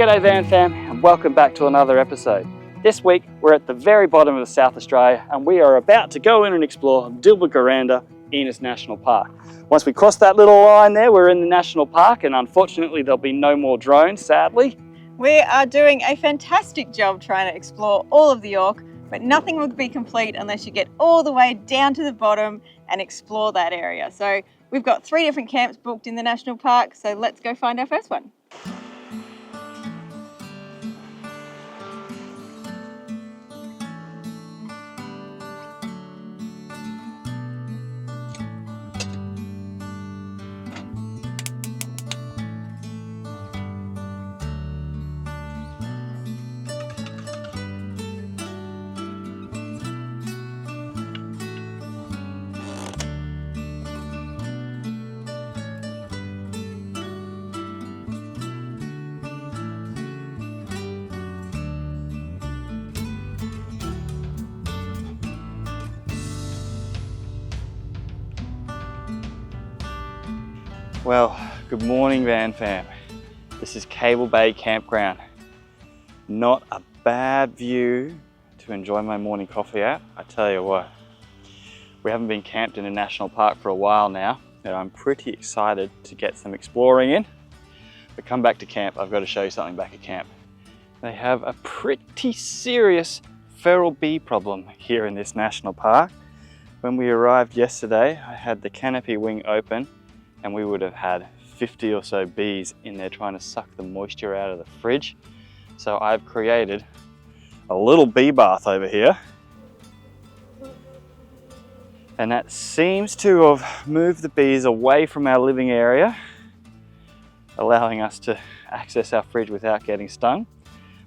G'day Vanfam and welcome back to another episode. This week we're at the very bottom of South Australia and we are about to go in and explore Dhilba Guuranda-Innes National Park. Once we cross that little line there, we're in the national park, and unfortunately there'll be no more drones, sadly. We are doing a fantastic job trying to explore all of the Yorke, but nothing will be complete unless you get all the way down to the bottom and explore that area. So we've got 3 different camps booked in the national park, so let's go find our first one. Well, good morning Vanfam. This is Cable Bay Campground. Not a bad view to enjoy my morning coffee at, I tell you what. We haven't been camped in a national park for a while now, and I'm pretty excited to get some exploring in. But come back to camp, I've got to show you something back at camp. They have a pretty serious feral bee problem here in this national park. When we arrived yesterday, I had the canopy wing open and we would have had 50 or so bees in there trying to suck the moisture out of the fridge. So I've created a little bee bath over here. And that seems to have moved the bees away from our living area, allowing us to access our fridge without getting stung.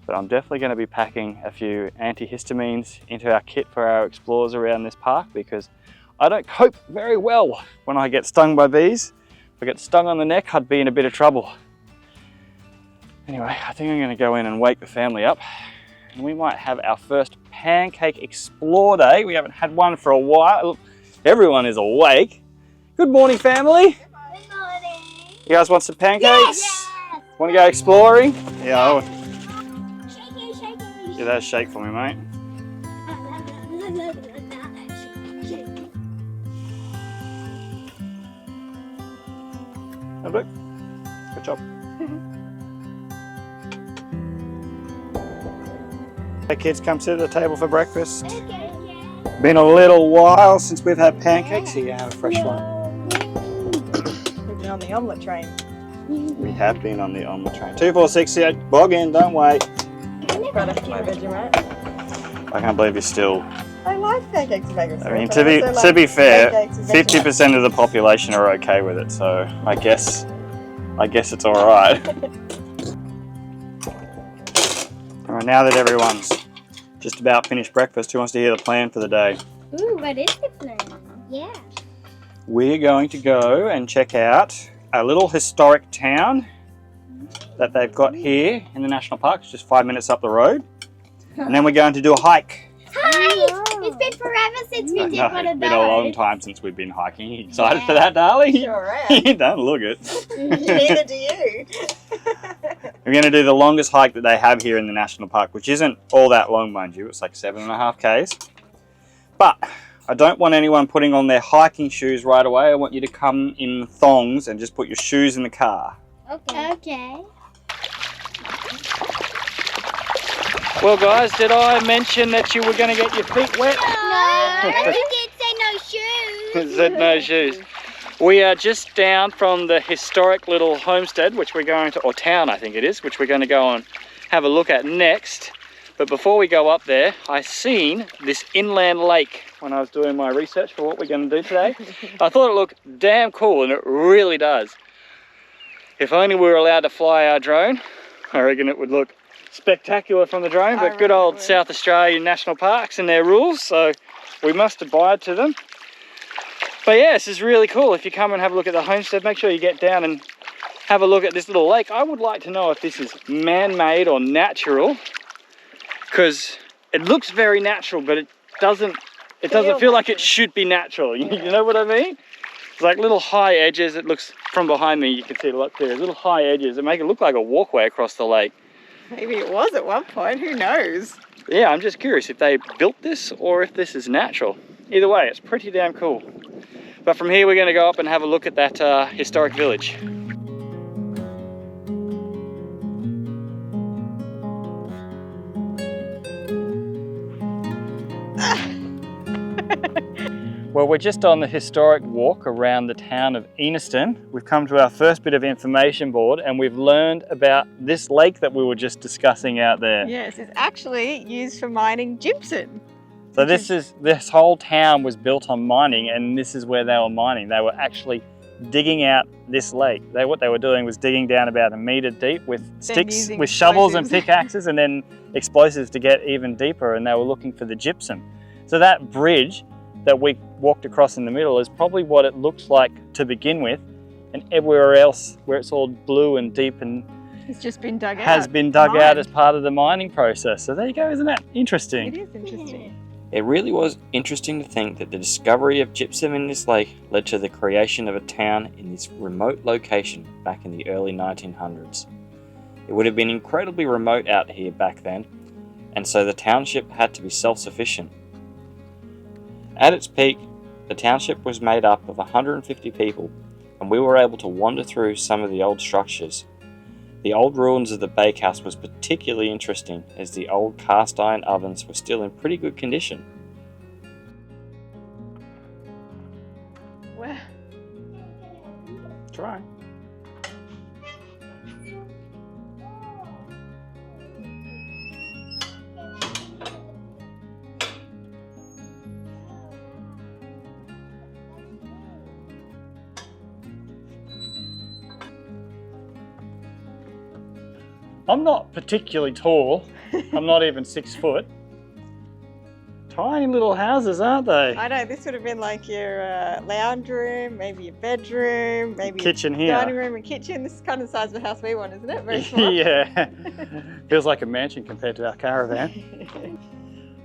But I'm definitely going to be packing a few antihistamines into our kit for our explorers around this park, because I don't cope very well when I get stung by bees. If I get stung on the neck, I'd be in a bit of trouble. Anyway, I think I'm going to go in and wake the family up, and we might have our first pancake explore day. We haven't had one for a while. Look, everyone is awake. Good morning, family. Good morning. You guys want some pancakes? Yes. Want to go exploring? Yeah. Shake. Give that a shake for me, mate. Have a look. Good job. Hey kids, come sit at the table for breakfast. Okay. Been a little while since we've had pancakes. Here you have a fresh one. We've been on the omelette train. We have been on the omelette train. 246, yeah, bog in, don't wait. Right after my Vegemite. I can't believe you're still. I like pancakes and bagels. I mean, to be fair, 50% of the population are okay with it, so I guess it's all right. All right, now that everyone's just about finished breakfast, who wants to hear the plan for the day? Ooh, what is the plan? Yeah. We're going to go and check out a little historic town that they've got here in the national park. It's just 5 minutes up the road, and then we're going to do a hike. Hi! It's been forever since we did one of those. It's been a long time since we've been hiking. You excited for that, darling? Sure am. You don't look it. Neither do you. We're going to do the longest hike that they have here in the national park, which isn't all that long, mind you. It's like 7.5 k's. But I don't want anyone putting on their hiking shoes right away. I want you to come in thongs and just put your shoes in the car. Okay. Well, guys, did I mention that you were going to get your feet wet? No, but you did say no shoes. Said no shoes. We are just down from the historic little homestead, which we're going to, or town I think it is, which we're going to go and have a look at next. But before we go up there, I seen this inland lake when I was doing my research for what we're going to do today. I thought it looked damn cool, and it really does. If only we were allowed to fly our drone, I reckon it would look spectacular from the drone, but good old South Australian national parks and their rules, so we must abide to them. But yeah, this is really cool. If you come and have a look at the homestead, make sure you get down and have a look at this little lake. I would like to know if this is man-made or natural, because it looks very natural, but it doesn't feel like it should be natural. You know what I mean? It's like little high edges. It looks from behind me, you can see it a lot clearer. Little high edges that make it look like a walkway across the lake. Maybe it was at one point, who knows? Yeah, I'm just curious if they built this or if this is natural. Either way, it's pretty damn cool. But from here, we're going to go up and have a look at that historic village. Well, we're just on the historic walk around the town of Inneston. We've come to our first bit of information board and we've learned about this lake that we were just discussing out there. Yes, it's actually used for mining gypsum. So this whole town was built on mining, and this is where they were mining. They were actually digging out this lake. What they were doing was digging down about a metre deep with sticks, with shovels and pickaxes, and then explosives to get even deeper, and they were looking for the gypsum. So that bridge that we walked across in the middle is probably what it looks like to begin with, and everywhere else where it's all blue and deep and it's just been dug out. Has been dug out as part of the mining process. So there you go, isn't that interesting? It is interesting. It really was interesting to think that the discovery of gypsum in this lake led to the creation of a town in this remote location back in the early 1900s. It would have been incredibly remote out here back then, and so the township had to be self-sufficient. At its peak, the township was made up of 150 people, and we were able to wander through some of the old structures. The old ruins of the bakehouse was particularly interesting, as the old cast iron ovens were still in pretty good condition. Wow. Try. I'm not particularly tall. I'm not even 6 foot. Tiny little houses, aren't they? I know, this would have been like your lounge room, maybe your bedroom, maybe kitchen your here. dining room and kitchen. This is kind of the size of the house we want, isn't it? Very small. Yeah. Feels like a mansion compared to our caravan.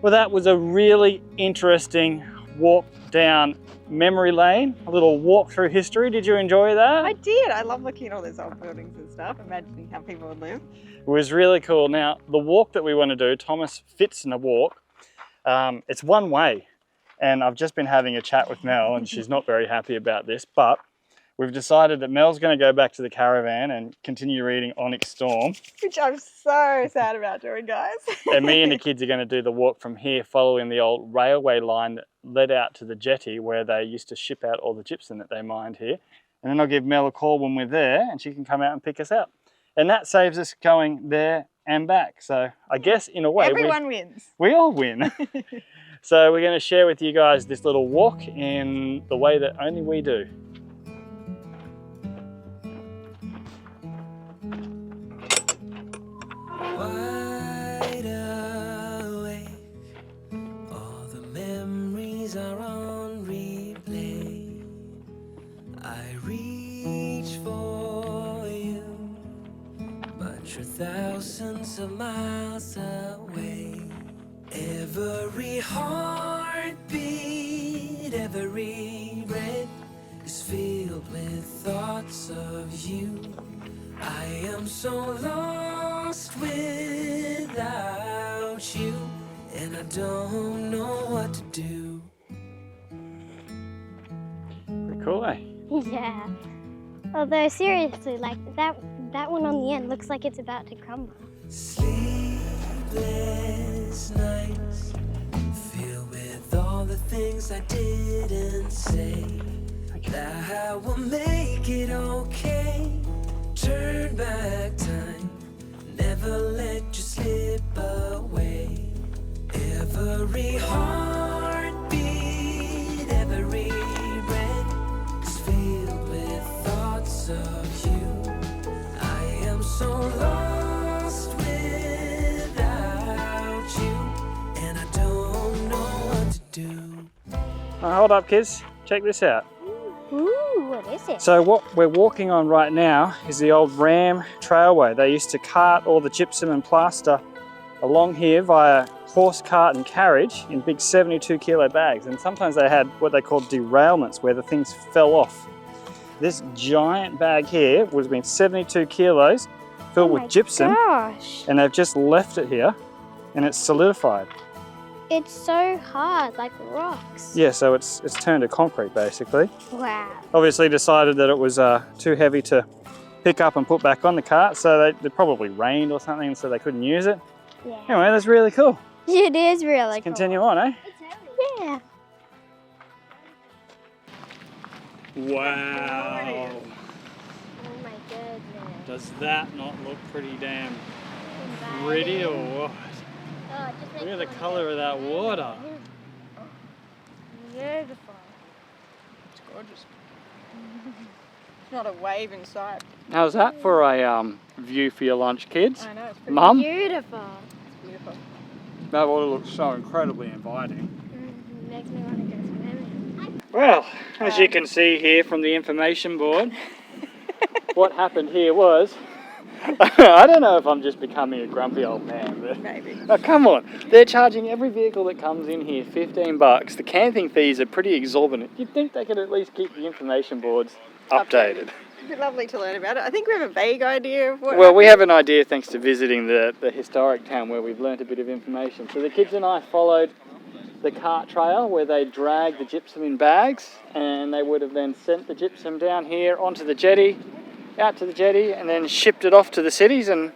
Well, that was a really interesting walk down memory lane, a little walk through history. Did you enjoy that? I did. I love looking at all those old buildings and stuff, imagining how people would live. It was really cool. Now, the walk that we want to do, Thomson-Pfitzner walk, it's one way. And I've just been having a chat with Mel and she's not very happy about this, but we've decided that Mel's going to go back to the caravan and continue reading Onyx Storm. Which I'm so sad about doing, guys. And me and the kids are going to do the walk from here, following the old railway line that led out to the jetty where they used to ship out all the gypsum that they mined here. And then I'll give Mel a call when we're there and she can come out and pick us up. And that saves us going there and back. So I guess in a way, everyone wins. We all win. So we're going to share with you guys this little walk in the way that only we do. Wide awake, all the memories are on replay. I reach for you, but you're thousands of miles away. Every heartbeat, every breath is filled with thoughts of you. I am so lost without you, and I don't know what to do. Pretty cool, eh? Yeah. Although seriously, like that one on the end looks like it's about to crumble. Sleepless nights, filled with all the things I didn't say. That I will make it okay. Turn back time, never let you slip away. Every heartbeat, every breath is filled with thoughts of you. I am so lost without you, and I don't know what to do. Hold up, kids. Check this out. Ooh, what is it? So what we're walking on right now is the old ram trailway. They used to cart all the gypsum and plaster along here via horse cart and carriage in big 72 kilo bags, and sometimes they had what they called derailments where the things fell off. This giant bag here would have been 72 kilos filled Oh with my gypsum, Gosh. and they've just left it here, and it's solidified. It's so hard, like rocks. Yeah, so it's turned to concrete basically. Wow. Obviously decided that it was too heavy to pick up and put back on the cart, so it probably rained or something, so they couldn't use it. Yeah. Anyway, that's really cool. It is really cool. Continue on, eh? Yeah. Wow. Oh my goodness. Does that not look pretty damn Inviting. pretty or what? Oh, it just makes Look at the one colour of that water. Beautiful. It's gorgeous. It's not a wave in sight. How's that for a view for your lunch, kids? I know, it's pretty Mum? Beautiful. beautiful. That water looks so incredibly inviting. Makes me want to go swimming. Well, as you can see here from the information board, what happened here was, I don't know if I'm just becoming a grumpy old man, but Maybe. oh, come on, they're charging every vehicle that comes in here $15. The camping fees are pretty exorbitant. You'd think they could at least keep the information boards updated. It'd be lovely to learn about it. I think we have a vague idea of what Well, we have an idea thanks to visiting the historic town where we've learnt a bit of information. So the kids and I followed the cart trail where they dragged the gypsum in bags, and they would have then sent the gypsum down here onto the jetty, out to the jetty, and then shipped it off to the cities, and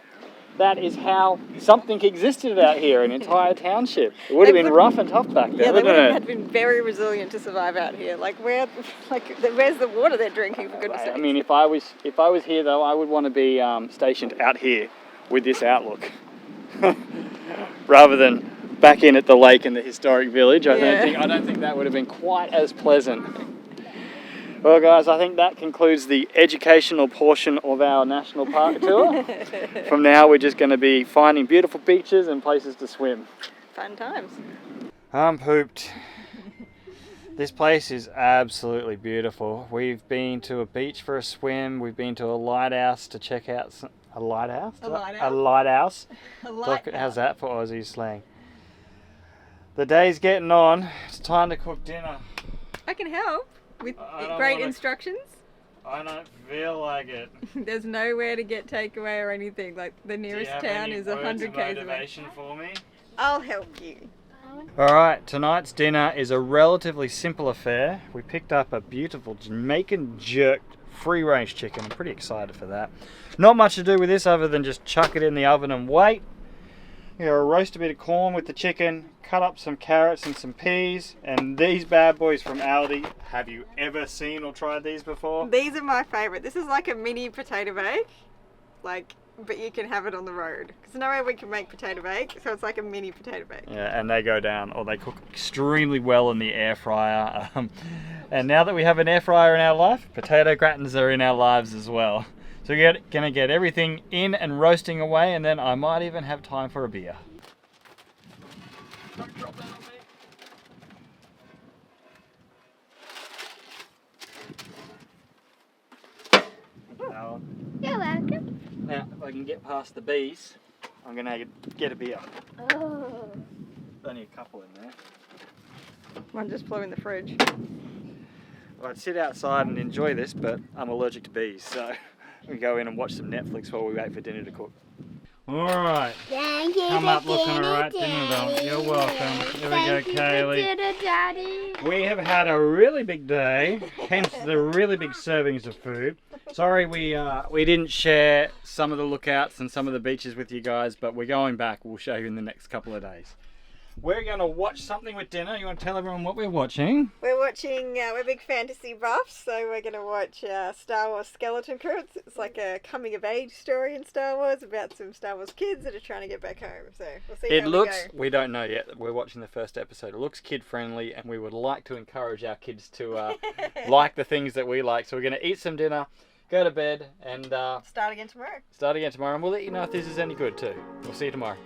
that is how something existed out here, an entire township. It would have been rough and tough back then, Yeah, they wouldn't would it? have been very resilient to survive out here. Where's the water they're drinking, for goodness sake? I mean, if I was here though, I would want to be stationed out here with this outlook, rather than back in at the lake in the historic village. I don't think that would have been quite as pleasant. Well, guys, I think that concludes the educational portion of our national park tour. From now, we're just going to be finding beautiful beaches and places to swim. Fun times. I'm pooped. This place is absolutely beautiful. We've been to a beach for a swim. We've been to a lighthouse to check out a lighthouse. A lighthouse? A lighthouse. A Look, lighthouse. how's that for Aussie slang? The day's getting on. It's time to cook dinner. I can help with I don't great wanna- instructions. I don't feel like it. There's nowhere to get takeaway or anything. Like the Do you nearest have town any is words 100 of k's away. motivation for me? I'll help you. Alright, tonight's dinner is a relatively simple affair. We picked up a beautiful Jamaican jerked free-range chicken. I'm pretty excited for that. Not much to do with this other than just chuck it in the oven and wait. We're gonna roast a bit of corn with the chicken, cut up some carrots and some peas, and these bad boys from Aldi. Have you ever seen or tried these before? These are my favourite. This is like a mini potato bake, but you can have it on the road. Because nowhere we can make potato bake, so it's like a mini potato bake. Yeah, and they go down, or they cook extremely well in the air fryer. And now that we have an air fryer in our life, potato gratins are in our lives as well. So we're gonna get everything in and roasting away, and then I might even have time for a beer. Don't drop that on me. You're welcome. Now, if I can get past the bees, I'm gonna get a beer. Oh. There's only a couple in there. One just flew in the fridge. Well, I'd sit outside and enjoy this, but I'm allergic to bees, so we go in and watch some Netflix while we wait for dinner to cook. Alright, Thank you come for up looking dinner, alright, dinner bell. Daddy. You're welcome. Here we go, Thank you for Kaylee. dinner, Daddy. We have had a really big day, hence the really big servings of food. Sorry we didn't share some of the lookouts and some of the beaches with you guys, but we're going back. We'll show you in the next couple of days. We're going to watch something with dinner. You want to tell everyone what we're watching? We're watching, we're big fantasy buffs, so we're going to watch Star Wars Skeleton Crew. It's like a coming of age story in Star Wars about some Star Wars kids that are trying to get back home. So we'll see how we go. We don't know yet. We're watching the first episode. It looks kid friendly, and we would like to encourage our kids to like the things that we like. So we're going to eat some dinner, go to bed, and Start again tomorrow. start again tomorrow. And we'll let you know if this is any good too. We'll see you tomorrow.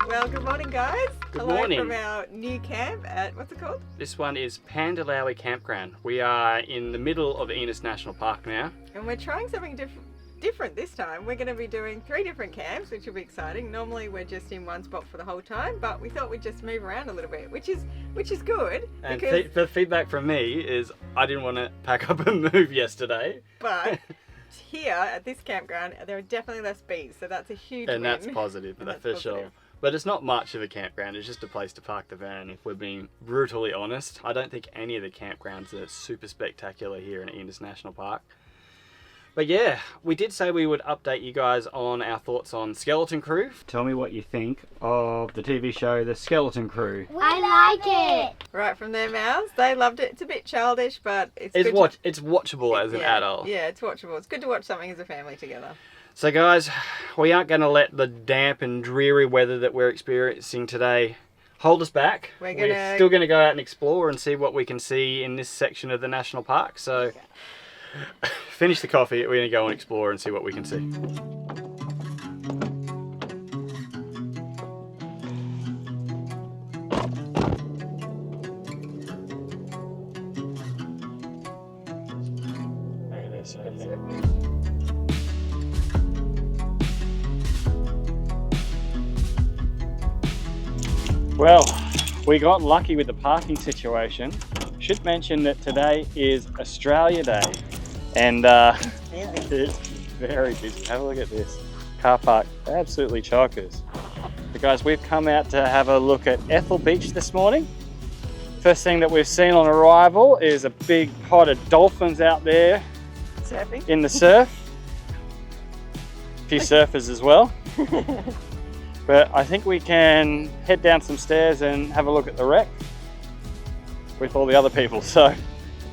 Well, good morning, guys. Good Hello morning. from our new camp at, what's it called? This one is Pandalowie Campground. We are in the middle of Innes National Park now. And we're trying something different. different this time. We're going to be doing 3 different camps, which will be exciting. Normally we're just in one spot for the whole time, but we thought we'd just move around a little bit, which is good. And the feedback from me is I didn't want to pack up and move yesterday. But here at this campground, there are definitely less bees, so that's a huge win. And that's positive, for sure. But it's not much of a campground, it's just a place to park the van, if we're being brutally honest. I don't think any of the campgrounds are super spectacular here in Innes National Park. But yeah, we did say we would update you guys on our thoughts on Skeleton Crew. Tell me what you think of the TV show The Skeleton Crew. I like it. Right from their mouths, they loved it. It's a bit childish, but it's watchable as an adult. Yeah, it's watchable. It's good to watch something as a family together. So guys, we aren't going to let the damp and dreary weather that we're experiencing today hold us back. We're still going to go out and explore and see what we can see in this section of the national park. So finish the coffee, we're going to go and explore and see what we can see. Well, we got lucky with the parking situation. Should mention that today is Australia Day, and it's very busy. Have a look at this car park, absolutely chokers. So guys, we've come out to have a look at Ethel Beach this morning. First thing that we've seen on arrival is a big pod of dolphins out there Surfing in the surf. A few surfers as well. But I think we can head down some stairs and have a look at the wreck with all the other people. So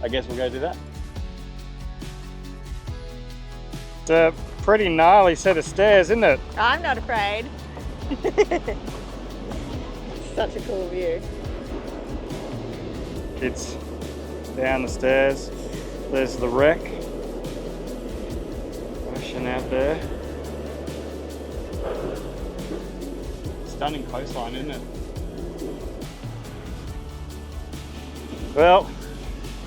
I guess we'll go do that. It's a pretty gnarly set of stairs, isn't it? I'm not afraid. Such a cool view. It's down the stairs. There's the wreck. Ocean out there. Stunning coastline, isn't it? Well,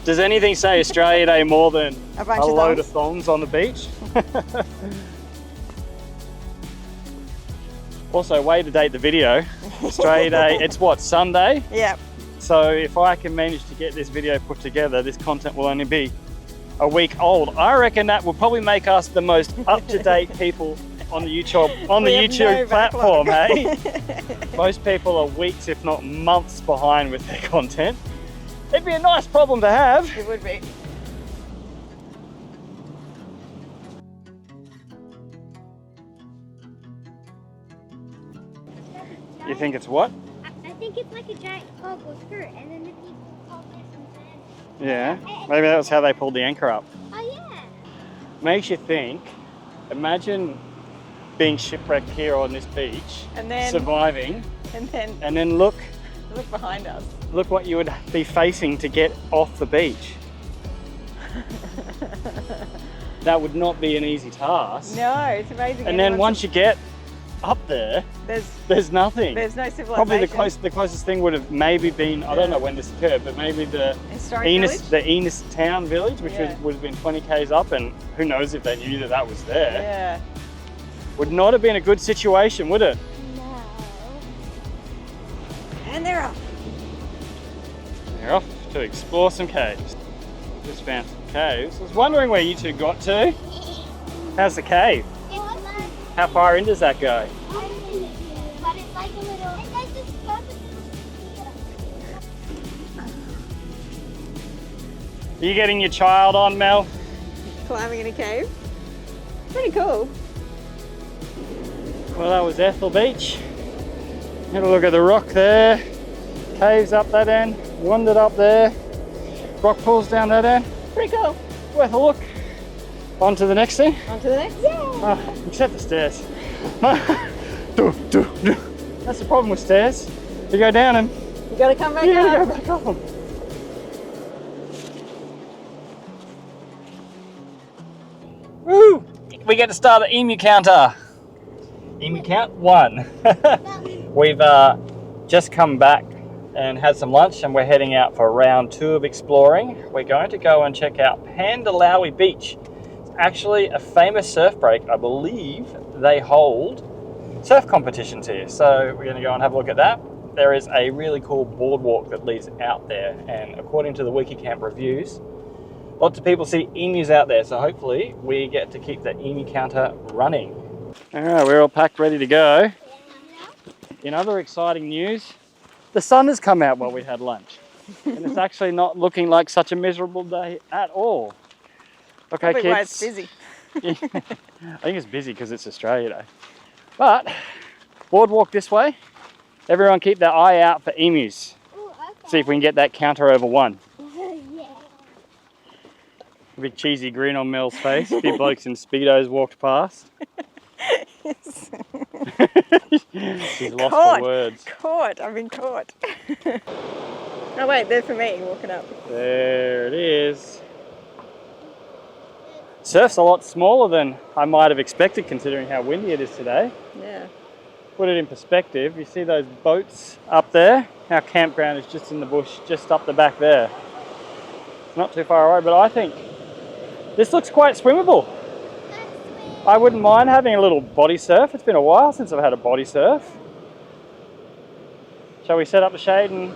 does anything say Australia Day more than a bunch load of of thongs on the beach? Also, way to date the video. Australia Day, it's what, Sunday? Yep. So if I can manage to get this video put together, this content will only be a week old. I reckon that will probably make us the most up-to-date people on the YouTube platform, hey? Most people are weeks, if not months behind with their content. It'd be a nice problem to have. It would be. You think it's what? I think it's like a giant cardboard skirt, and then the people call this some sand. Yeah, maybe that was how they pulled the anchor up. Oh yeah. Makes you think, imagine being shipwrecked here on this beach, And then surviving, and then look behind us. Look what you would be facing to get off the beach. That would not be an easy task. No, it's amazing. And then once you get up there, there's nothing. There's no civilization. Probably the closest thing would have maybe been, I don't know when this occurred, but maybe the Inneston village, which would have been 20 k's up, and who knows if they knew that was there. Yeah. Would not have been a good situation, would it? No. And they're off. They're off to explore some caves. Just found some caves. I was wondering where you two got to. How's the cave? How far in does that go? But it's like a little... Are you getting your child on, Mel? Climbing in a cave. Pretty cool. Well, that was Ethel Beach. Had a look at the rock there. Caves up that end. Wandered up there. Rock pools down that end. Pretty cool. Worth a look. On to the next thing. On to the next? Yeah. Oh, except the stairs. That's the problem with stairs. You go down and You gotta come back you up. gotta go back up them. Woo! We get to start the emu counter. Emu count 1. We've just come back and had some lunch, and we're heading out for round 2 of exploring. We're going to go and check out Pandalowie Beach. It's actually a famous surf break. I believe they hold surf competitions here. So we're going to go and have a look at that. There is a really cool boardwalk that leads out there, and according to the Wikicamp reviews, lots of people see emus out there, so hopefully we get to keep the emu counter running. Alright, we're all packed, ready to go. In other exciting news, the sun has come out while we had lunch. And it's actually not looking like such a miserable day at all. Okay, Probably kids. why it's busy. I think it's busy because it's Australia Day. But, boardwalk this way. Everyone keep their eye out for emus. Ooh, okay. See if we can get that counter over 1. Yeah. A big cheesy grin on Mel's face. A few blokes in Speedos walked past. She's lost for words. Caught, I've been caught. Oh wait, they're for me walking up. There it is. Surf's a lot smaller than I might have expected considering how windy it is today. Yeah. Put it in perspective, you see those boats up there? Our campground is just in the bush, just up the back there. It's not too far away, but I think this looks quite swimmable. I wouldn't mind having a little body surf. It's been a while since I've had a body surf. Shall we set up the shade and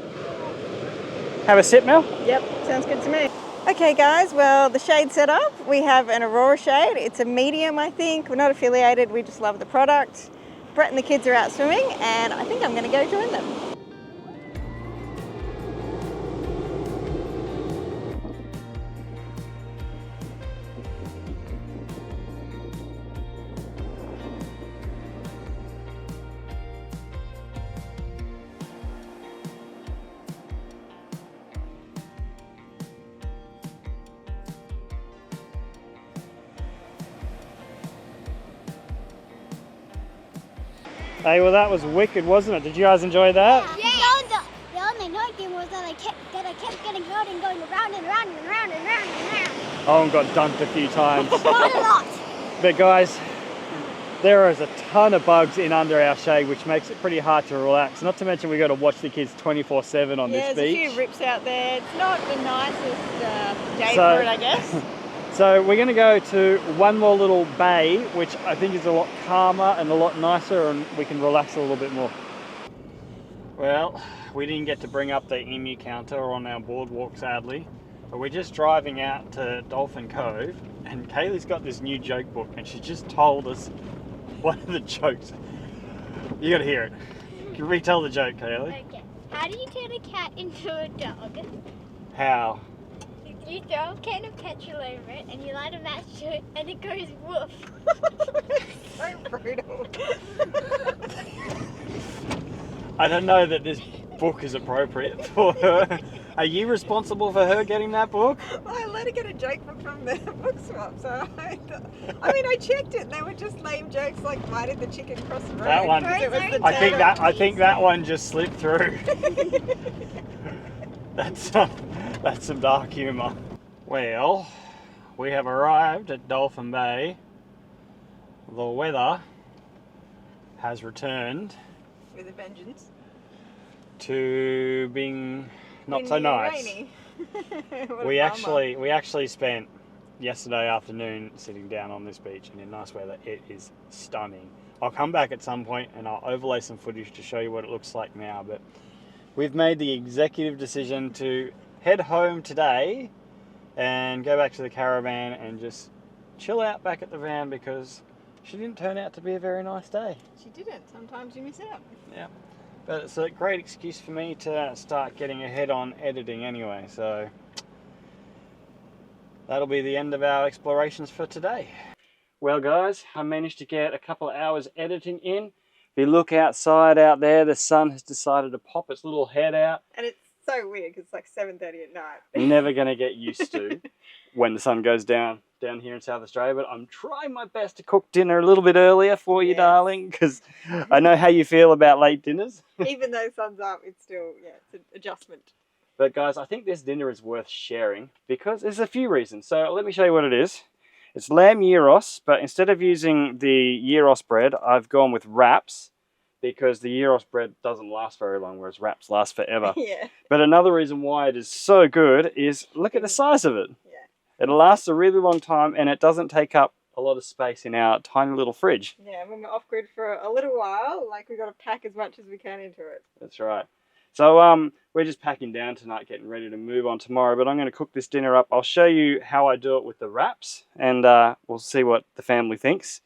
have a sit, Mel? Yep, sounds good to me. Okay guys, well the shade's set up. We have an Aurora shade. It's a medium, I think. We're not affiliated, we just love the product. Brett and the kids are out swimming and I think I'm going to go join them. Hey, well that was wicked, wasn't it? Did you guys enjoy that? Yeah. The only annoying thing was that I kept getting out and going around and around and around and around and around. Oh, and got dunked a few times. Not a lot. But guys, there is a ton of bugs in under our shade, which makes it pretty hard to relax. Not to mention we got to watch the kids 24/7 on this beach. There's a few rips out there. It's not the nicest day for it, I guess. So we're going to go to one more little bay, which I think is a lot calmer and a lot nicer, and we can relax a little bit more. Well, we didn't get to bring up the emu counter on our boardwalk, sadly, but we're just driving out to Dolphin Cove, and Kaylee's got this new joke book, and she just told us one of the jokes. You got to hear it. Can you retell the joke, Kaylee? Okay. How do you turn a cat into a dog? How? You throw a can of petrol over it and you light a match to it and it goes woof. So brutal. I don't know that this book is appropriate for her. Are you responsible for her getting that book? Well, I let her get a joke book from the book swap, so I checked it and they were just lame jokes like why did the chicken cross the road? That one, It was the I think that one just slipped through. That's some dark humour. Well, we have arrived at Dolphin Bay. The weather has returned with a vengeance. To being not Windy so and nice. rainy. What a We bummer. actually spent yesterday afternoon sitting down on this beach, and in nice weather it is stunning. I'll come back at some point and I'll overlay some footage to show you what it looks like now, but we've made the executive decision to head home today and go back to the caravan and just chill out back at the van because she didn't turn out to be a very nice day. She didn't. Sometimes you miss out. Yeah. But it's a great excuse for me to start getting ahead on editing anyway, so that'll be the end of our explorations for today. Well guys, I managed to get a couple of hours editing in. If you look outside out there, the sun has decided to pop its little head out. And it's so weird because it's like 7:30 at night. Never going to get used to when the sun goes down here in South Australia, but I'm trying my best to cook dinner a little bit earlier for you, Yes. darling, because I know how you feel about late dinners. Even though sun's up, it's still, it's an adjustment. But guys, I think this dinner is worth sharing because there's a few reasons. So let me show you what it is. It's lamb gyros, but instead of using the gyros bread, I've gone with wraps because the gyros bread doesn't last very long, whereas wraps last forever. Yeah. But another reason why it is so good is look at the size of it. Yeah. It lasts a really long time and it doesn't take up a lot of space in our tiny little fridge. Yeah, when we're off grid for a little while, like we've got to pack as much as we can into it. That's right. So we're just packing down tonight, getting ready to move on tomorrow, but I'm going to cook this dinner up. I'll show you how I do it with the wraps, and we'll see what the family thinks.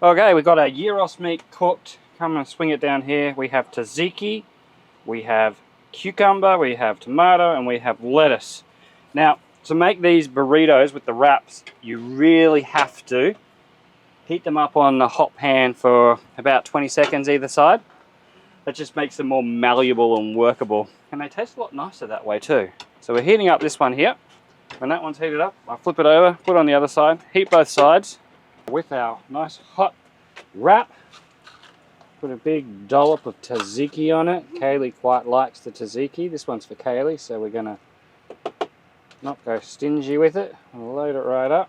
Okay, we've got our Yiros meat cooked. Come and swing it down here. We have tzatziki, we have cucumber, we have tomato, and we have lettuce. Now, to make these burritos with the wraps, you really have to heat them up on a hot pan for about 20 seconds either side. That just makes them more malleable and workable. And they taste a lot nicer that way too. So we're heating up this one here. When that one's heated up, I'll flip it over, put it on the other side, heat both sides with our nice hot wrap. Put a big dollop of tzatziki on it. Kaylee quite likes the tzatziki. This one's for Kaylee, so we're gonna not go stingy with it. We'll load it right up.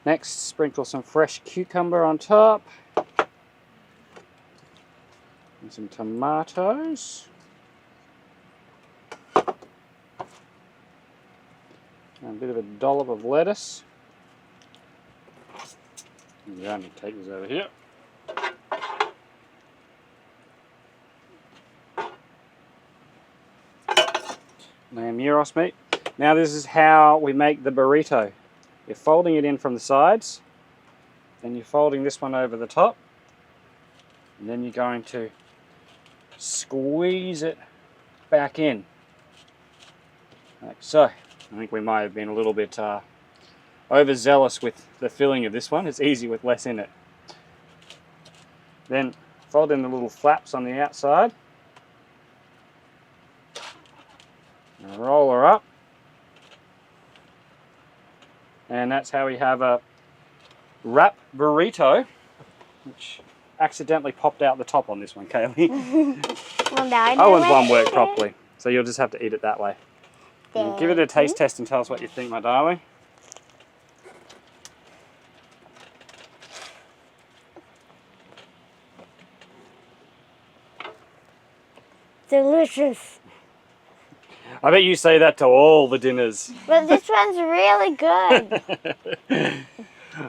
Next, sprinkle some fresh cucumber on top. And some tomatoes. And a bit of a dollop of lettuce. I'm going to take this over here. Lamb Yiros meat. Now this is how we make the burrito. You're folding it in from the sides, then you're folding this one over the top, and then you're going to squeeze it back in, like so. I think we might have been a little bit overzealous with the filling of this one. It's easy with less in it. Then fold in the little flaps on the outside, and roll her up. And that's how we have a wrap burrito, which accidentally popped out the top on this one, Kaylee. Owen's one worked properly, so you'll just have to eat it that way. Give it a taste test and tell us what you think, my darling. Delicious. I bet you say that to all the dinners. But this one's really good.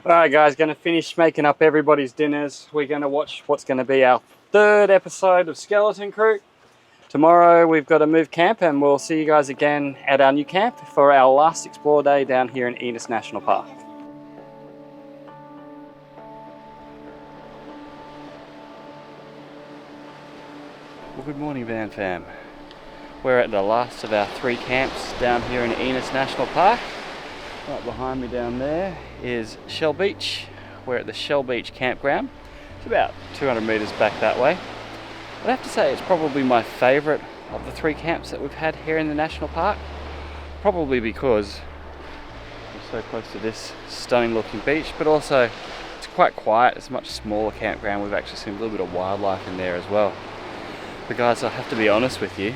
Alright guys, going to finish making up everybody's dinners. We're going to watch what's going to be our third episode of Skeleton Crew. Tomorrow we've got to move camp and we'll see you guys again at our new camp for our last explore day down here in Inneston National Park. Well, good morning Vanfam. We're at the last of our 3 camps down here in Inneston National Park. Right behind me down there is Shell Beach. We're at the Shell Beach campground. It's about 200 metres back that way. I'd have to say it's probably my favourite of the 3 camps that we've had here in the national park. Probably because we're so close to this stunning looking beach, but also it's quite quiet. It's a much smaller campground. We've actually seen a little bit of wildlife in there as well. But guys, I have to be honest with you,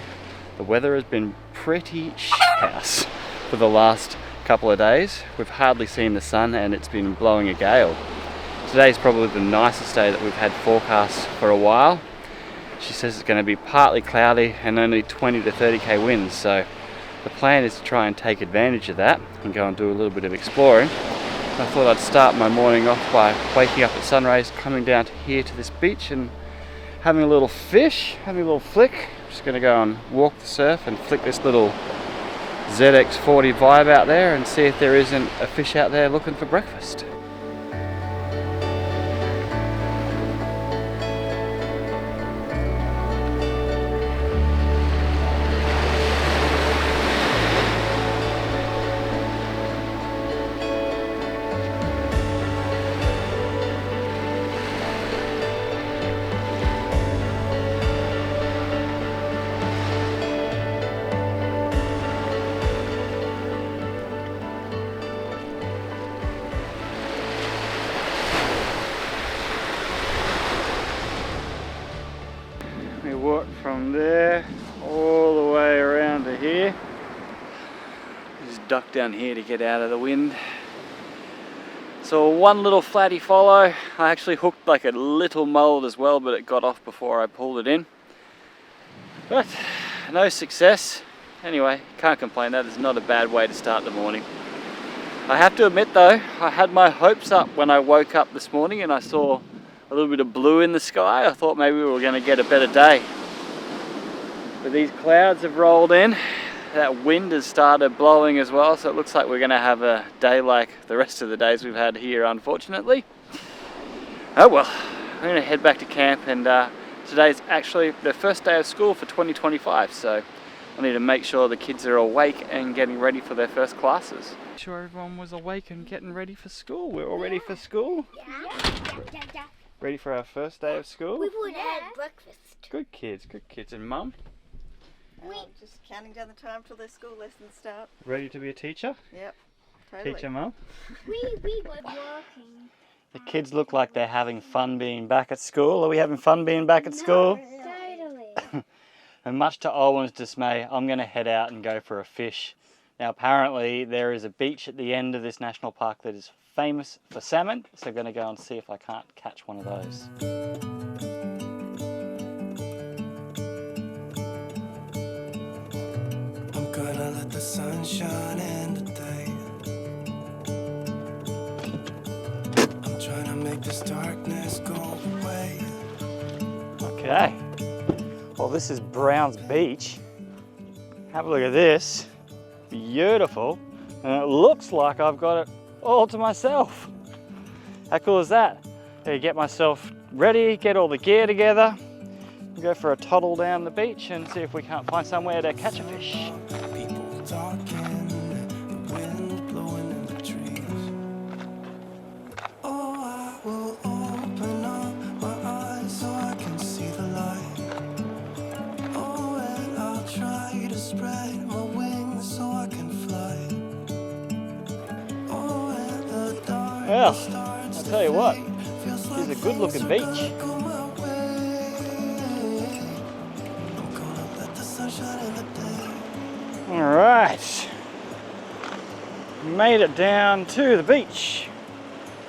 the weather has been pretty shithouse for the last couple of days. We've hardly seen the sun and it's been blowing a gale. Today's probably the nicest day that we've had forecast for a while. She says it's going to be partly cloudy and only 20 to 30k winds, so the plan is to try and take advantage of that and go and do a little bit of exploring. I thought I'd start my morning off by waking up at sunrise, coming down to here to this beach and having a little fish, having a little flick. Just going to go and walk the surf and flick this little ZX40 vibe out there and see if there isn't a fish out there looking for breakfast. We walk from there all the way around to here. Just duck down here to get out of the wind. So one little flatty follow. I actually hooked like a little mullet as well, but it got off before I pulled it in. But no success. anyway, can't complain. That is not a bad way to start the morning. I have to admit though, I had my hopes up when I woke up this morning and I saw a little bit of blue in the sky. I thought maybe we were going to get a better day. But these clouds have rolled in. That wind has started blowing as well, so it looks like we're going to have a day like the rest of the days we've had here, unfortunately. Oh well, I'm going to head back to camp, and today's actually the first day of school for 2025, so I need to make sure the kids are awake and getting ready for their first classes. Sure everyone was awake and getting ready for school. We're all ready for school? Yeah. Ready for our first day of school? We've already had breakfast. Good kids, good kids. And Mum? Just counting down the time till their school lessons start. Ready to be a teacher? Yep, totally. Teacher, Mum? We were working. The kids look like they're having fun being back at school. Are we having fun being back at school? Totally. And much to Owen's dismay, I'm going to head out and go for a fish. Now apparently there is a beach at the end of this national park that is famous for salmon, so I'm going to go and see if I can't catch one of those. I'm gonna let the sun shine in today. I'm trying to make this darkness go away. Okay, well this is Brown's Beach. Have a look at this. Beautiful, and it looks like I've got it all to myself. How cool is that? I get myself ready, get all the gear together, go for a toddle down the beach and see if we can't find somewhere to catch a fish. People talking, the wind blowing in the trees. Oh, I will open up my eyes so I can see the light. Oh, and I'll try to spread my wings so I can fly. Oh, and the dark Well, I'll tell you what, it's a good looking beach. Alright, made it down to the beach.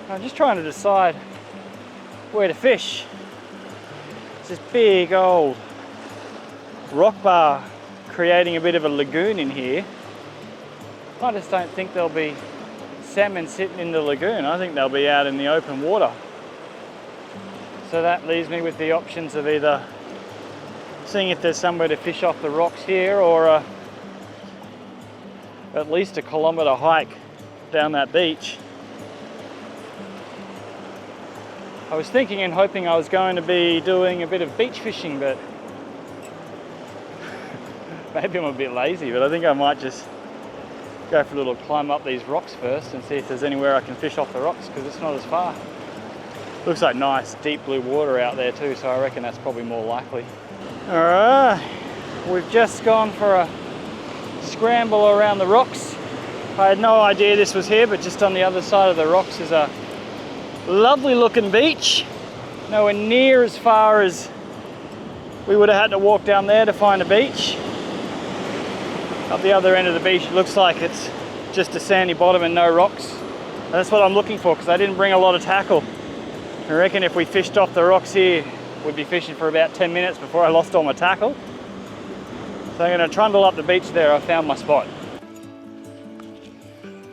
I'm just trying to decide where to fish. It's this big old rock bar creating a bit of a lagoon in here. I just don't think there'll be salmon sitting in the lagoon. I think they'll be out in the open water. So that leaves me with the options of either seeing if there's somewhere to fish off the rocks here, or at least a kilometre hike down that beach. I was thinking and hoping I was going to be doing a bit of beach fishing, but maybe I'm a bit lazy, but I think I might just go for a little climb up these rocks first and see if there's anywhere I can fish off the rocks, because it's not as far. Looks like nice deep blue water out there too, so I reckon that's probably more likely. Alright, we've just gone for a scramble around the rocks. I had no idea this was here, but just on the other side of the rocks is a lovely looking beach. Nowhere near as far as we would have had to walk down there to find a beach. Up the other end of the beach, it looks like it's just a sandy bottom and no rocks. And that's what I'm looking for, because I didn't bring a lot of tackle. I reckon if we fished off the rocks here, we'd be fishing for about 10 minutes before I lost all my tackle. So I'm going to trundle up the beach there. I found my spot.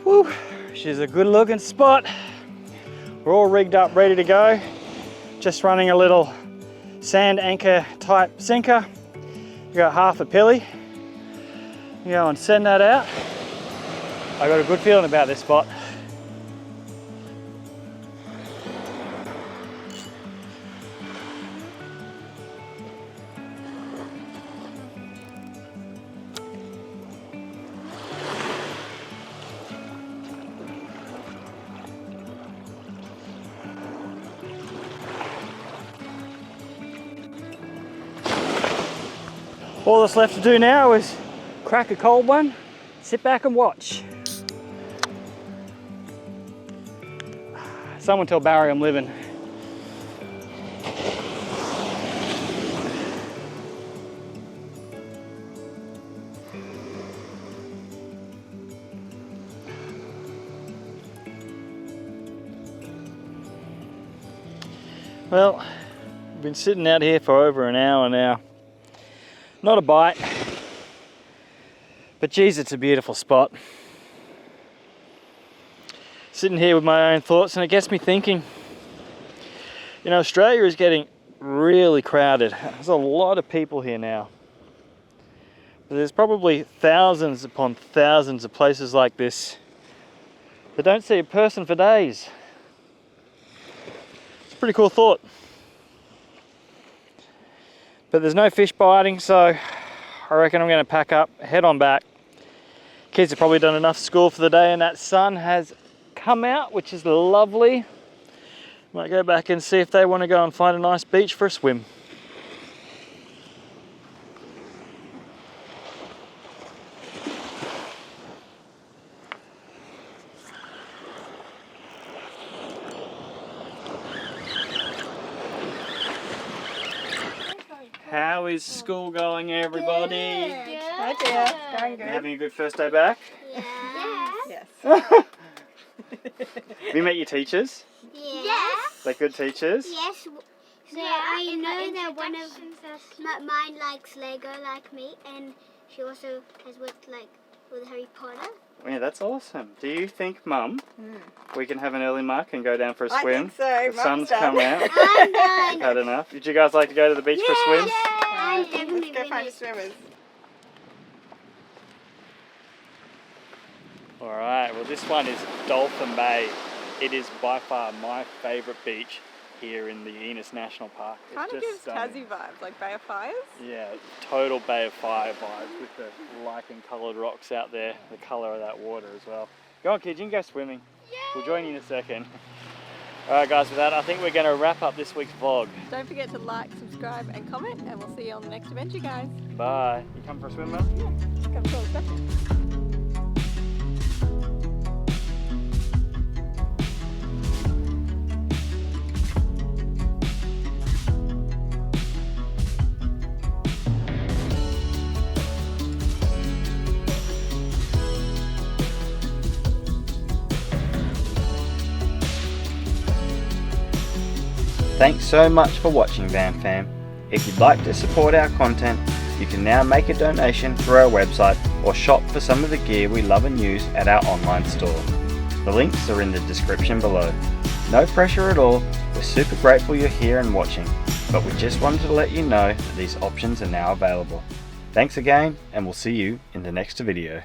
Whew, she's a good looking spot. We're all rigged up, ready to go. Just running a little sand anchor type sinker. You got half a pilly. You go and send that out. I got a good feeling about this spot. All that's left to do now is crack a cold one, sit back and watch. Someone tell Barry I'm living. Well, I've been sitting out here for over an hour now. Not a bite. But geez, it's a beautiful spot. Sitting here with my own thoughts, and it gets me thinking. You know, Australia is getting really crowded. There's a lot of people here now. But there's probably thousands upon thousands of places like this that don't see a person for days. It's a pretty cool thought. But there's no fish biting, so I reckon I'm going to pack up, head on back. Kids have probably done enough school for the day, and that sun has come out, which is lovely. Might go back and see if they want to go and find a nice beach for a swim. How is school going, everybody? Good. Hi dear, it's going good. Having a good first day back? Yes. Yes. Have you met your teachers? Yes. They're good teachers? Yes. So I know that one of mine likes Lego like me, and she also has worked like with Harry Potter. Yeah, that's awesome. Do you think, Mum, we can have an early mark and go down for a swim? I think so. The sun's come out. I'm done. We've had enough. Would you guys like to go to the beach for a swim? I'm definitely Let's go find finished. swimmers. Alright, well this one is Dolphin Bay. It is by far my favourite beach here in the Innes National Park. It's Kind of just gives stunning. Tassie vibes, like Bay of Fires. Yeah, total Bay of Fire vibes with the lichen coloured rocks out there, the colour of that water as well. Go on kids, you can go swimming. We'll join you in a second. Alright guys, with that I think we're going to wrap up this week's vlog. Don't forget to like, subscribe and comment, and we'll see you on the next adventure, guys. Bye. You come for a swim, Mum? Yeah, come to us. Thanks so much for watching Vanfam. If you'd like to support our content, you can now make a donation through our website or shop for some of the gear we love and use at our online store. The links are in the description below. No pressure at all, we're super grateful you're here and watching, but we just wanted to let you know that these options are now available. Thanks again, and we'll see you in the next video.